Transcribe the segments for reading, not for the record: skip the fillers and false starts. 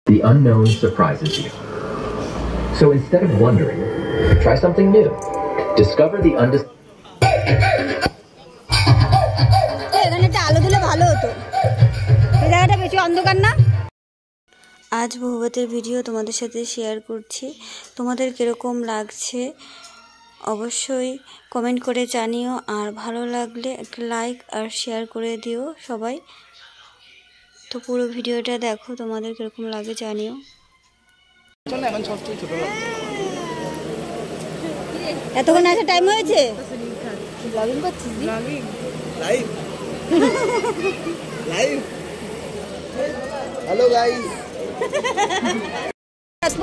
The unknown surprises you. So instead of wondering, try something new. Discover the आज ভৌবতের video তোমাদের সাথে share করছি। তোমাদের কিরকম লাগছে অবশ্যই কমেন্ট করে জানিও, আর ভালো লাগলে একটা লাইক আর শেয়ার করে দিও সবাই। তো পুরো ভিডিওটা দেখো, তোমাদের কিরকম লাগে জানিও। এতক্ষণ আসা টাইম হয়েছে। ব্লগিং করছিস? Live live. Hello guys.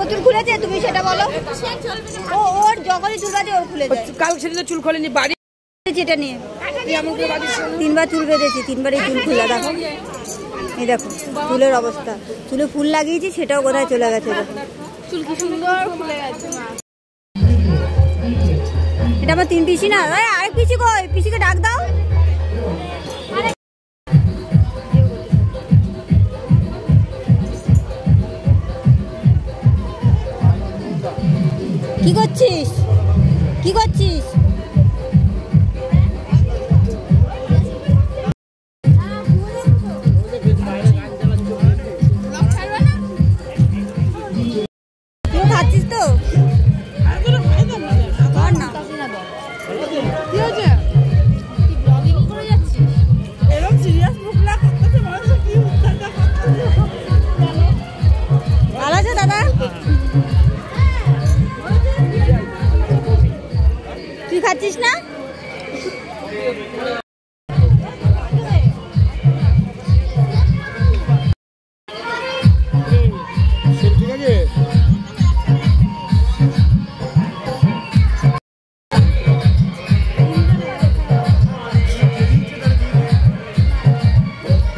চুল খুলেছে, তুমি সেটা বলো। ও ওর যখনই চুল বাঁধে ওর খুলে যায়। কাল সেটা তো চুল খোলেনি, বাড়ি যেটা নিয়ে 3বার চুল বেঁধেছি, 3বারই চুল খোলা। দেখো এই দেখো চুলের অবস্থা, চুলে ফুল লাগিয়েছি সেটাও কোথায় চলে গেছে। দেখো চুল কি সুন্দর খুলে গেছে। এটা আমার 3 পিসি না, আরেক পিসি কই? পিসিকে ডাক দাও। কি করছিস? কি করছিস? তুই খাচ্ছিস তো? ভালো আছে দাদা? তুই খাচ্ছিস না?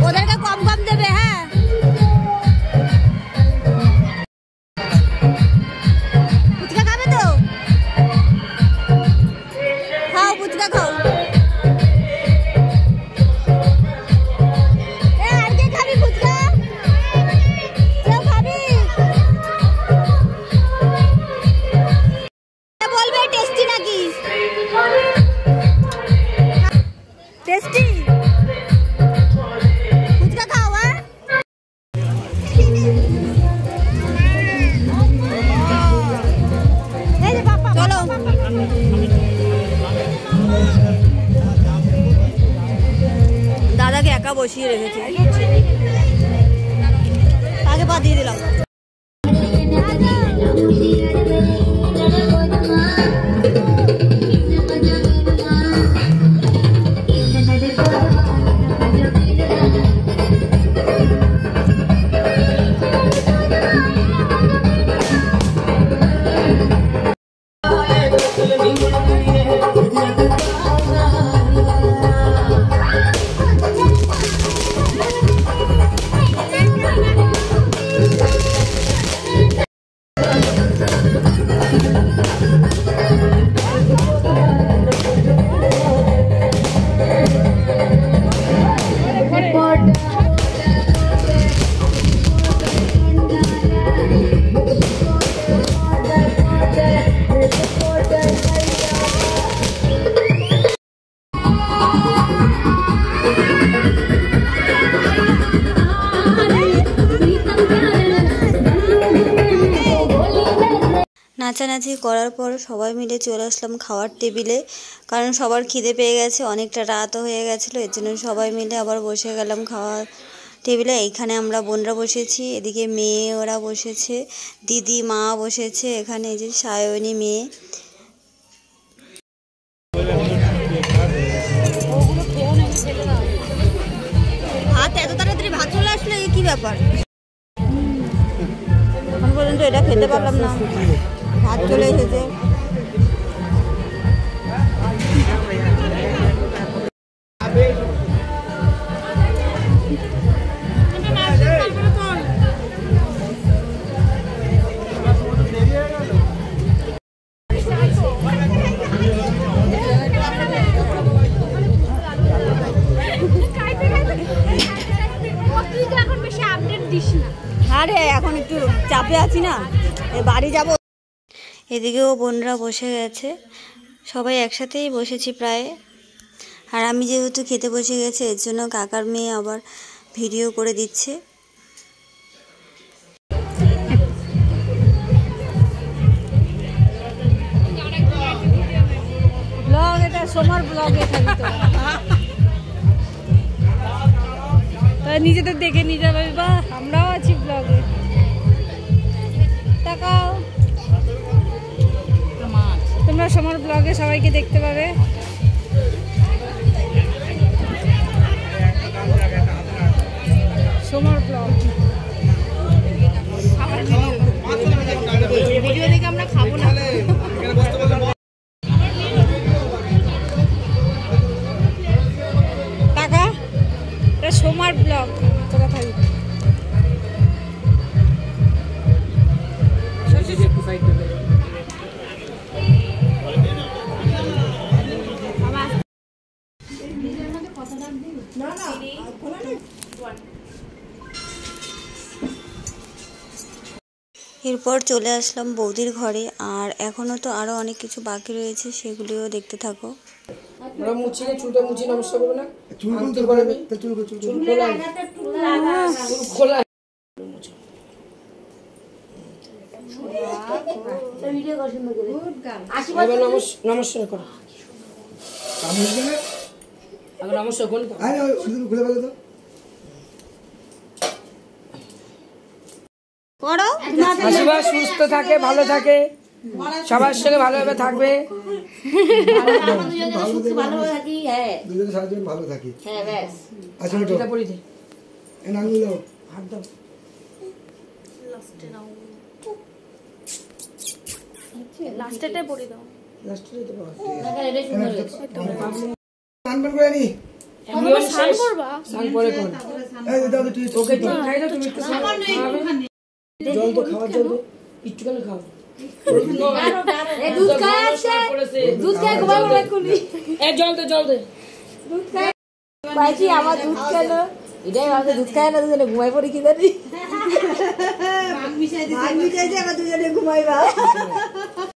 ওদেরকে কম কম দেবে। হ্যাঁ ফুচকা খাবে তো? খাও ফুচকা খাও। আর কে খাবি ফুচকা? কেউ খাবি? বলবে টেস্টি নাকি? টেস্টি ফুচকা খাও। হ্যাঁ চলো। দাদাকে একা বসিয়ে রেখেছে, আগে পা দিয়ে দিলাম। নাচানাচি করার পর সবাই মিলে চলে আসলাম খাওয়ার টেবিলে, কারণ সবার খিদে পেয়ে গেছে, অনেকটা রাতও হয়ে গেছিলো। এর জন্য সবাই মিলে আবার বসে গেলাম খাওয়ার টেবিলে। এইখানে আমরা বোনরা বসেছি, এদিকে মেয়ে ওরা বসেছে, দিদি মা বসেছে, এখানে এই যে সায়নী মেয়ে। ভাত এত তাড়াতাড়ি ভাত চলে আসলে কি ব্যাপার? এখন পর্যন্ত এটা খেতে পারলাম না, ভাত চলে এসেছে। এখন একটু চাপে আছি না, বাড়ি যাব। এদিকেও বোনরা বসে গেছে, সবাই একসাথেই বসেছি প্রায়। আর আমি যেহেতু খেতে বসে গেছি, এর জন্য কাকার মেয়ে আবার ভিডিও করে দিচ্ছে। ব্লগ, এটা সোমার ব্লগে থাকি তো। তাই নিজেদের দেখে নিয়ে যাবে, বা আমরাও আছি ব্লগে। তাকাও, তোমরা সোমার ব্লগে সবাইকে দেখতে পাবে। সোমার ব্লগ ভিডিও দেখে আমরা খাবো না। টাকা, এটা সোমার ব্লগ। তোরা থাকবি এরপর চলে আসলাম বৌদির ঘরে। আর এখনো তো আরো অনেক কিছু বাকি রয়েছে, সেগুলিও দেখতে থাকো। আমরা মুছিয়ে চুলটা মুছি নমস্কার করবো না, চুল খুলতে পারবে, চুল খোলা নমস্কার করো। নমস্কার করুন, খুলে ফেলো তো। আশীর্বাদ সুস্থ থাকে, ভালো থাকে, সবার সঙ্গে ভালোভাবে থাকবে। ভালো থাকি। লাস্টেটাই পড়ে দাও। জল তো খাওয়ার জন্য একটুখানি খাও। জল দে। আমার দুধ খেলো, এটাই ভাবছে দুধ খায় না, দুজনে ঘুমাই পড়ি কি জানি। দুজনে ঘুমাইবা।